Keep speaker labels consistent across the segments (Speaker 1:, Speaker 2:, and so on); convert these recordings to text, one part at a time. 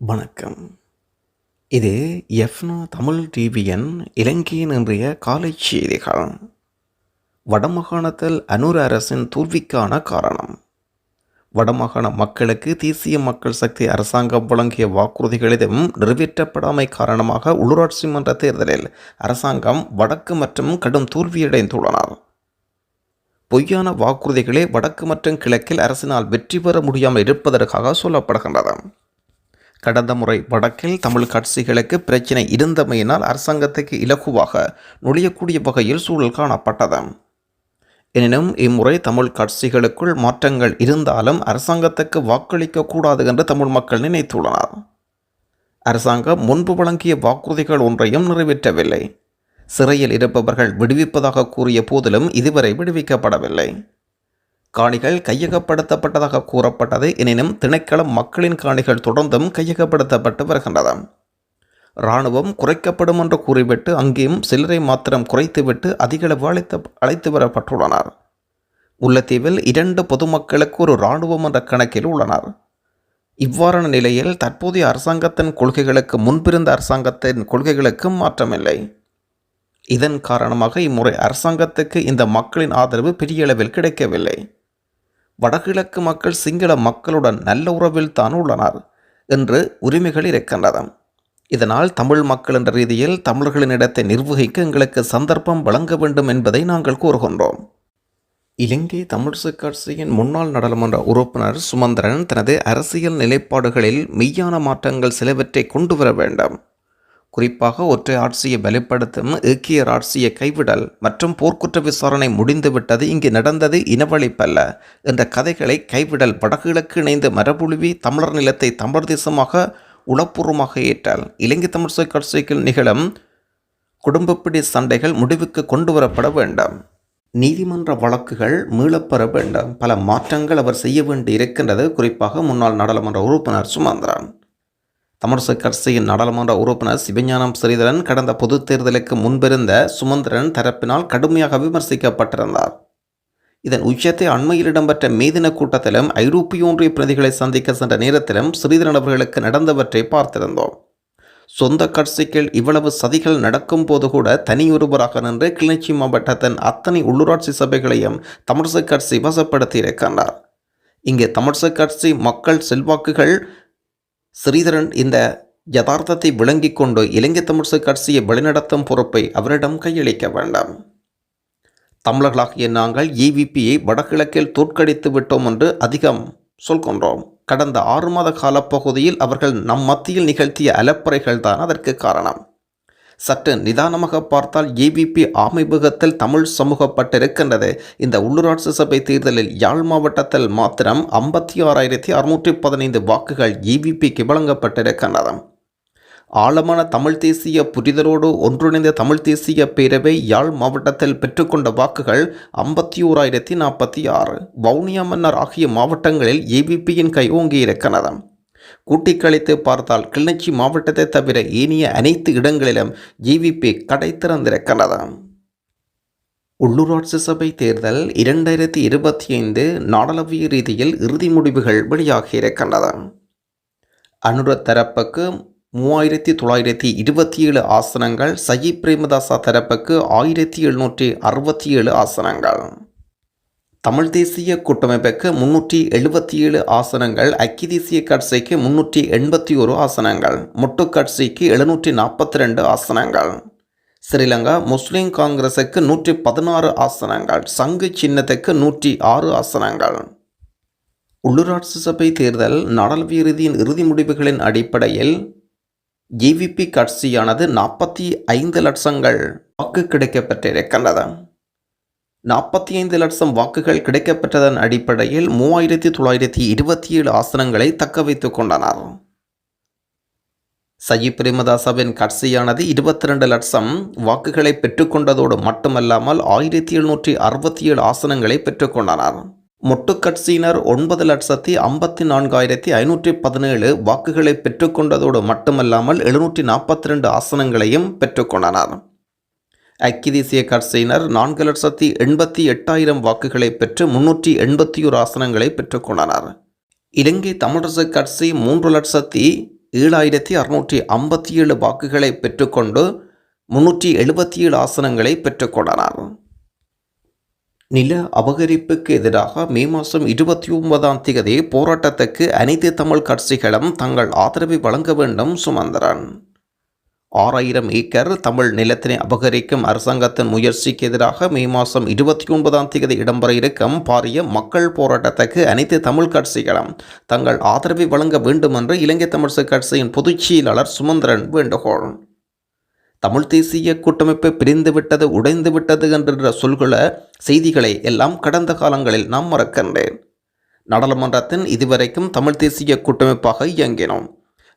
Speaker 1: வணக்கம். இது எஃப்னா தமிழ் டிவியின் இலங்கையின் இன்றைய காலை செய்திகள். வடமாகாணத்தில் அனுர அரசின் தோல்விக்கான காரணம். வடமாகாண மக்களுக்கு தேசிய மக்கள் சக்தி அரசாங்கம் வழங்கிய வாக்குறுதிகள் எதுவும் நிறைவேற்றப்படாமை காரணமாக உள்ளூராட்சி மன்ற தேர்தலில் அரசாங்கம் வடக்கு மற்றும் கடும் தோல்வியடைந்துள்ளனர். பொய்யான வாக்குறுதிகளே வடக்கு மற்றும் கிழக்கில் அரசினால் வெற்றி பெற முடியாமல் இருப்பதற்காக சொல்லப்படுகின்றது. கடந்த முறை வடக்கில் தமிழ் கட்சிகளுக்கு பிரச்சினை இருந்தமையினால் அரசாங்கத்துக்கு இலகுவாக நுழையக்கூடிய வகையில் சூழல் காணப்பட்டது. எனினும் இம்முறை தமிழ் கட்சிகளுக்குள் மாற்றங்கள் இருந்தாலும் அரசாங்கத்துக்கு வாக்களிக்க கூடாது என்று தமிழ் மக்கள் நினைத்துள்ளனர். அரசாங்கம் முன்பு வழங்கிய வாக்குறுதிகள் ஒன்றையும் நிறைவேற்றவில்லை. சிறையில் இருப்பவர்கள் விடுவிப்பதாக கூறிய போதிலும் இதுவரை விடுவிக்கப்படவில்லை. காணிகள் கையகப்படுத்தப்பட்டதாக கூறப்பட்டது. எனினும் திணைக்களம் மக்களின் காணிகள் தொடர்ந்தும் கையகப்படுத்தப்பட்டு வருகின்றது. இராணுவம் குறைக்கப்படும் என்று கூறிவிட்டு அங்கேயும் சிலரை மாத்திரம் குறைத்துவிட்டு அதிகளவு அழைத்து வரப்பட்டுள்ளனர். முல்லைத்தீவில் 2 பொதுமக்களுக்கு ஒரு இராணுவம் என்ற கணக்கில் உள்ளனர். இவ்வாறான நிலையில் தற்போதைய அரசாங்கத்தின் கொள்கைகளுக்கு முன்பிருந்த அரசாங்கத்தின் கொள்கைகளுக்கும் மாற்றமில்லை. இதன் காரணமாக இம்முறை அரசாங்கத்துக்கு இந்த மக்களின் ஆதரவு பெரிய அளவில் கிடைக்கவில்லை. வடகிழக்கு மக்கள் சிங்கள மக்களுடன் நல்ல உறவில் தான் உள்ளனர் என்று உரிமைகள் இருக்கின்றன. இதனால் தமிழ் மக்கள் என்ற ரீதியில் தமிழர்களின் இடத்தை நிர்வகிக்க எங்களுக்கு சந்தர்ப்பம் வழங்க வேண்டும் என்பதை நாங்கள் கூறுகின்றோம். இலங்கை தமிழரசுக் கட்சியின் முன்னாள் நாடாளுமன்ற உறுப்பினர் சுமந்திரன் தனது அரசியல் நிலைப்பாடுகளில் மெய்யான மாற்றங்கள் சிலவற்றை கொண்டு வர வேண்டும். குறிப்பாக ஒற்றை ஆட்சியை பலப்படுத்தும் ஏக்கியர் ஆட்சியை கைவிடல் மற்றும் போர்க்குற்ற விசாரணை முடிந்துவிட்டது, இங்கு நடந்தது இனவழிப்பல்ல என்ற கதைகளை கைவிடல், வடகிழக்கு இணைந்து மரபொழிவி தமிழர் நிலத்தை தமிழர் தேசமாக உளப்பூர்வமாக ஏற்றால், இலங்கை தமிழரசுக் கட்சியில் நிகழும் குடும்பப்பிடி சண்டைகள் முடிவுக்கு கொண்டு வரப்பட வேண்டும். நீதிமன்ற வழக்குகள் மீளப்பெற வேண்டும். பல மாற்றங்கள் அவர் செய்ய வேண்டி இருக்கின்றது. குறிப்பாக முன்னாள் நாடாளுமன்ற உறுப்பினர் சுமந்திரன். தமிழரசுக் கட்சியின் நாடாளுமன்ற உறுப்பினர் சிவஞானம் ஸ்ரீதரன் கடந்த பொது தேர்தலுக்கு முன்பிருந்த சுமந்திரன் தரப்பினால் கடுமையாக விமர்சிக்கப்பட்டிருந்தார். இதன் உச்சத்தை அண்மையில் இடம்பெற்ற மேதின கூட்டத்திலும் ஐரோப்பிய ஒன்றிய பிரதிகளை சந்திக்க சென்ற நேரத்திலும் ஸ்ரீதரன் அவர்களுக்கு நடந்தவற்றை பார்த்திருந்தோம். சொந்த கட்சிகள் இவ்வளவு சதிகள் நடக்கும் போது கூட தனியொருவராக நின்று கிளிநொச்சி மாவட்டத்தின் அத்தனை உள்ளூராட்சி சபைகளையும் தமிழரசுக் கட்சி வசப்படுத்தி இருக்கின்றார். இங்கே தமிழரசுக் கட்சி மக்கள் செல்வாக்குகள் ஸ்ரீதரன் இந்த யதார்த்தத்தை விளங்கிக் கொண்டு இலங்கை தமிழரசுக் கட்சியை வழிநடத்தும் பொறுப்பை அவரிடம் கையளிக்க வேண்டாம். தமிழர்களாகிய நாங்கள் EVPயை வடகிழக்கில் தோற்கடித்து விட்டோம் என்று அதிகம் சொல்கின்றோம். கடந்த 6 மாத காலப்பகுதியில் அவர்கள் நம் மத்தியில் நிகழ்த்திய அலப்பறைகள் தான் அதற்கு காரணம். சற்று நிதானமாக பார்த்தால் EVP ஆமைமுகத்தில் தமிழ் சமூகப்பட்டிருக்கின்றது. இந்த உள்ளூராட்சி சபை தேர்தலில் யாழ் மாவட்டத்தில் மாத்திரம் 56,615 வாக்குகள் EVPக்கு வழங்கப்பட்டிருக்கின்றன. ஆழமான தமிழ் தேசிய புரிதலோடு ஒன்றிணைந்த தமிழ் தேசிய பேரவை யாழ் மாவட்டத்தில் பெற்றுக்கொண்ட வாக்குகள் 51,046. வவுனியா மன்னார் ஆகிய மாவட்டங்களில் EVPயின் கை ஓங்கியிருக்கின்றன. கூட்டி கழித்து பார்த்தால் கிளிநொச்சி மாவட்டத்தை தவிர ஏனைய அனைத்து இடங்களிலும் EVP கடை திறந்திருக்கிறது. உள்ளூராட்சி சபை தேர்தல் 2025 நாடளாவிய ரீதியில் இறுதி முடிவுகள் வெளியாகியிருக்கின்றன. அனுர தரப்புக்கு 3,927 ஆசனங்கள், சஜித் பிரேமதாச தரப்புக்கு 1,767 ஆசனங்கள், தமிழ் தேசிய கூட்டமைப்புக்கு 377 ஆசனங்கள், ஐக்கிய தேசிய கட்சிக்கு 381 ஆசனங்கள், மொட்டு கட்சிக்கு 742 ஆசனங்கள், ஸ்ரீலங்கா முஸ்லிம் காங்கிரசுக்கு 116 ஆசனங்கள், சங்கு சின்னத்துக்கு 106 ஆசனங்கள். உள்ளூராட்சி சபை தேர்தல் நாடாளுமன்ற ரீதியின் இறுதி முடிவுகளின் அடிப்படையில் EVP கட்சியானது 45 லட்சங்கள் வாக்கு கிடைக்கப்பெற்றிருக்கின்றது. 45 லட்சம் வாக்குகள் கிடைக்கப்பெற்றதன் அடிப்படையில் 3,927 ஆசனங்களை தக்க வைத்துக் கொண்டனர். சஜித் பிரேமதாசவின் கட்சியானது 22 லட்சம் வாக்குகளை பெற்றுக்கொண்டதோடு மட்டுமல்லாமல் 1,767 ஆசனங்களை பெற்றுக்கொண்டனர். மொட்டு கட்சியினர் 9,54,517 வாக்குகளை பெற்றுக்கொண்டதோடு மட்டுமல்லாமல் 742 ஆசனங்களையும் பெற்றுக்கொண்டனர். ஐக்கிய தேசிய கட்சியினர் 4,88,000 வாக்குகளை பெற்று 381 ஆசனங்களை பெற்றுக்கொண்டனர். இலங்கை தமிழரசுக் கட்சி 3,00,000 7657 வாக்குகளை பெற்றுக்கொண்டு 377 ஆசனங்களை பெற்றுக்கொண்டனர். நில அபகரிப்புக்கு எதிராக மே மாதம் 29 போராட்டத்துக்கு அனைத்து தமிழ் கட்சிகளும் தங்கள் ஆதரவை வழங்க வேண்டும். சுமந்திரன். 6000 ஏக்கர் தமிழ் நிலத்தினை அபகரிக்கும் அரசாங்கத்தின் முயற்சிக்கு எதிராக மே மாதம் 29 இடம்பெற இருக்கும் பாரிய மக்கள் போராட்டத்துக்கு அனைத்து தமிழ் கட்சிகளும் தங்கள் ஆதரவை வழங்க வேண்டும் என்று இலங்கை தமிழரசுக் கட்சியின் பொதுச் செயலாளர் சுமந்திரன் வேண்டுகோள். தமிழ் தேசிய கூட்டமைப்பு பிரிந்துவிட்டது, உடைந்துவிட்டது என்ற சொல்கள செய்திகளை எல்லாம் கடந்த காலங்களில் நாம் மறக்கின்றேன். நாடாளுமன்றத்தின் இதுவரைக்கும் தமிழ் தேசிய கூட்டமைப்பாக இயங்கினோம்.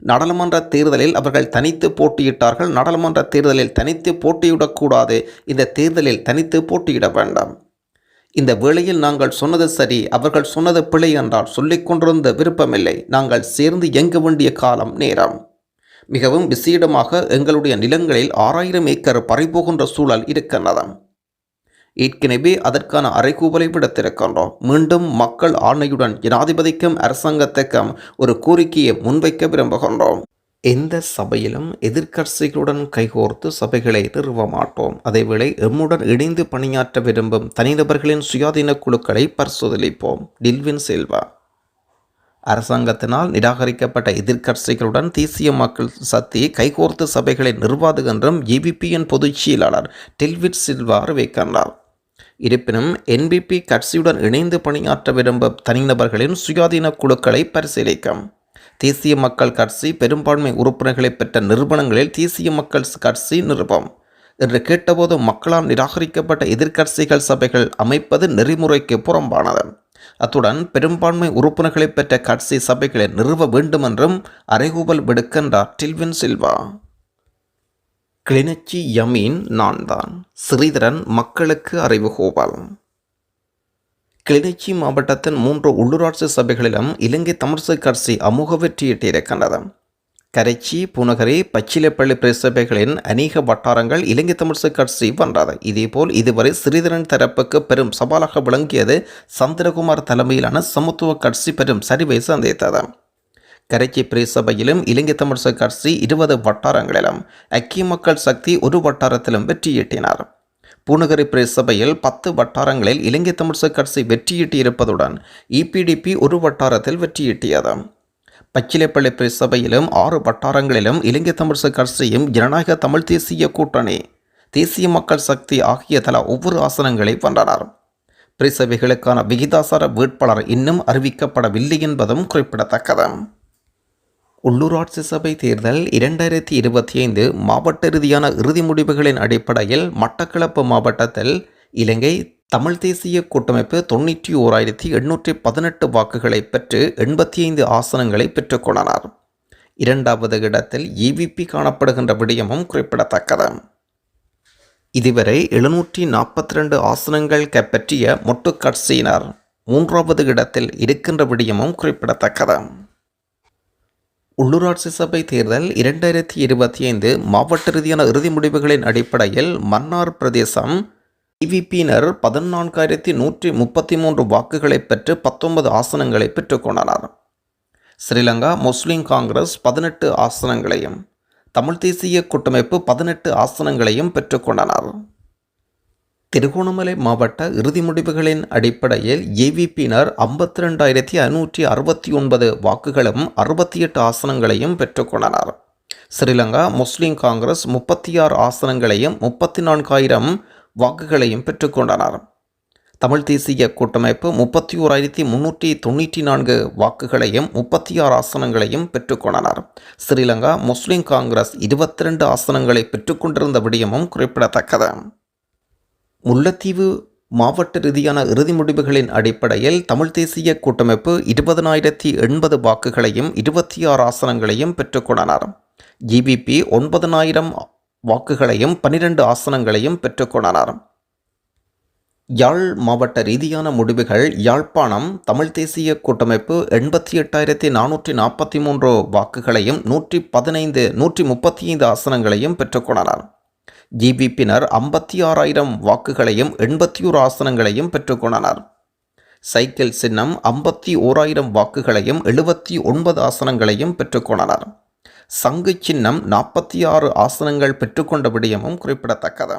Speaker 1: நாடாளுமன்ற தேர்தலில் அவர்கள் தனித்து போட்டியிட்டார்கள். நாடாளுமன்ற தேர்தலில் தனித்து போட்டியிடக்கூடாது, இந்த தேர்தலில் தனித்து போட்டியிட வேண்டாம். இந்த வேளையில் நாங்கள் சொன்னது சரி, அவர்கள் சொன்னது பிழை என்றால் சொல்லிக் கொண்டிருந்த விருப்பமில்லை. நாங்கள் சேர்ந்து இயங்க வேண்டிய காலம் நேரம். மிகவும் விசேடமாக எங்களுடைய நிலங்களில் 6000 ஏக்கர் பறிபோகின்ற சூழல் இருக்கின்றது. ஏற்கனவே அதற்கான அறைகூவலை விடுத்திருக்கின்றோம். மீண்டும் மக்கள் ஆணையுடன் ஜனாதிபதிக்கும் அரசாங்கத்துக்கும் ஒரு கோரிக்கையை முன்வைக்க விரும்புகின்றோம். எந்த சபையிலும் எதிர்க்கட்சிகளுடன் கைகோர்த்து சபைகளை நிறுவ மாட்டோம். அதேவேளை எம்முடன் இணைந்து பணியாற்ற விரும்பும் தனிநபர்களின் சுயாதீன குழுக்களை பரிசோதனைப்போம். டில்வின் சில்வா. அரசாங்கத்தினால் நிராகரிக்கப்பட்ட எதிர்க்கட்சிகளுடன் தேசிய மக்கள் சக்தி கைகோர்த்து சபைகளை நிர்வாது என்றும் ஏபிபியின் பொதுச் செயலாளர் டில்வின் சில்வா அறிவிக்கின்றார். இருப்பினும் என்பிபி கட்சியுடன் இணைந்து பணியாற்ற விரும்பும் தனிநபர்களின் சுயாதீன குழுக்களை பரிசீலிக்கும். தேசிய மக்கள் கட்சி பெரும்பான்மை உறுப்பினர்களை பெற்ற நிறுவனங்களில் தேசிய மக்கள் கட்சி நிறுவம் என்று கேட்டபோது மக்களால் நிராகரிக்கப்பட்ட எதிர்க்கட்சிகள் சபைகள் அமைப்பது நெறிமுறைக்கு புறம்பானது. அத்துடன் பெரும்பான்மை உறுப்பினர்களை பெற்ற கட்சி சபைகளை நிறுவ வேண்டும் என்றும் அறைகூவல் விடுக்கின்றார் டில்வின் சில்வா. கிளிநொச்சி யமீன் நான் தான். ஸ்ரீதரன் மக்களுக்கு அறிவுகோவல். கிளிநொச்சி மாவட்டத்தின் 3 உள்ளூராட்சி சபைகளிலும் இலங்கை தமிழரசுக் கட்சி அமோக வெற்றியிட்டிருக்கின்றது. கரைச்சி, பூநகரி, பச்சிலைப்பள்ளி பிரசபைகளின் அநேக வட்டாரங்கள் இலங்கை தமிழரசுக் கட்சி வென்றது. இதேபோல் இதுவரை ஸ்ரீதரன் தரப்புக்கு பெரும் சவாலாக விளங்கியது சந்திரகுமார் தலைமையிலான சமத்துவ கட்சி பெரும் சரிவை சந்தித்தது. கரைச்சி பிரசபையிலும் இலங்கை தமிழரசுக் கட்சி 20 வட்டாரங்களிலும், ஐக்கிய மக்கள் சக்தி 1 வட்டாரத்திலும் வெற்றியீட்டினார். பூநகரி பிரசபையில் 10 வட்டாரங்களில் இலங்கை தமிழரசுக் கட்சி வெற்றியீட்டியிருப்பதுடன் இபிடிபி 1 வட்டாரத்தில் வெற்றியீட்டியது. பச்சிலைப்பள்ளி பிரசபையிலும் 6 வட்டாரங்களிலும் இலங்கை தமிழரசுக் கட்சியும் ஜனநாயக தமிழ் தேசிய கூட்டணி, தேசிய மக்கள் சக்தி ஆகிய தலா ஒவ்வொரு ஆசனங்களை வென்றனர். பிரசபைகளுக்கான விகிதாசார வேட்பாளர் இன்னும் அறிவிக்கப்படவில்லை என்பதும் குறிப்பிடத்தக்கது. உள்ளூராட்சி சபை தேர்தல் 2025 மாவட்ட ரீதியான இறுதி முடிவுகளின் அடிப்படையில் மட்டக்களப்பு மாவட்டத்தில் இலங்கை தமிழ் தேசிய கூட்டமைப்பு 91,818 வாக்குகளை பெற்று 85 ஆசனங்களை பெற்றுக்கொண்டனர். 2வது இடத்தில் ஏவிபி காணப்படுகின்ற விடயமும் குறிப்பிடத்தக்கது. இதுவரை 742 ஆசனங்கள் கைப்பற்றிய மொட்டு கட்சியினர் 3வது இடத்தில் இருக்கின்ற விடயமும் குறிப்பிடத்தக்கது. உள்ளூராட்சி சபை தேர்தல் 2025 மாவட்ட ரீதியான இறுதி முடிவுகளின் அடிப்படையில் மன்னார் பிரதேசம் இவிபியினர் 14,133 வாக்குகளை பெற்று 19 ஆசனங்களை பெற்றுக்கொண்டனர். ஸ்ரீலங்கா முஸ்லிம் காங்கிரஸ் 18 ஆசனங்களையும், தமிழ் தேசிய கூட்டமைப்பு 18 ஆசனங்களையும் பெற்றுக்கொண்டனர். திருகோணமலை மாவட்ட இறுதி முடிவுகளின் அடிப்படையில் ஏவிபியினர் 52,569 வாக்குகளும் 68 ஆசனங்களையும் பெற்றுக்கொண்டனர். ஸ்ரீலங்கா முஸ்லிம் காங்கிரஸ் 36 ஆசனங்களையும் 34,000 வாக்குகளையும் பெற்றுக்கொண்டனர். தமிழ் தேசிய கூட்டமைப்பு 31,394 வாக்குகளையும் 36 ஆசனங்களையும் பெற்றுக்கொண்டனர். ஸ்ரீலங்கா முஸ்லிம் காங்கிரஸ் 22 ஆசனங்களை பெற்றுக்கொண்டிருந்த விடயமும் குறிப்பிடத்தக்கது. முல்லைத்தீவு மாவட்ட ரீதியான இறுதி முடிவுகளின் அடிப்படையில் தமிழ் தேசிய கூட்டமைப்பு 20,080 வாக்குகளையும் 26 ஆசனங்களையும் பெற்றுக்கொண்டனர். ஜிபிபி 9,000 வாக்குகளையும் 12 ஆசனங்களையும் பெற்றுக்கொண்டனர். யாழ் மாவட்ட ரீதியான முடிவுகள் யாழ்ப்பாணம் தமிழ் தேசிய கூட்டமைப்பு 88,443 வாக்குகளையும் 135 ஆசனங்களையும் பெற்றுக்கொண்டனர். ஜிபிபியினர் 56,000 வாக்குகளையும் 81 ஆசனங்களையும் பெற்றுக்கொண்டனர். சைக்கிள் சின்னம் 51,000 வாக்குகளையும் 79 ஆசனங்களையும் பெற்றுக்கொண்டனர். சங்கு சின்னம் 46 ஆசனங்கள் பெற்றுக்கொண்ட விடயமும் குறிப்பிடத்தக்கது.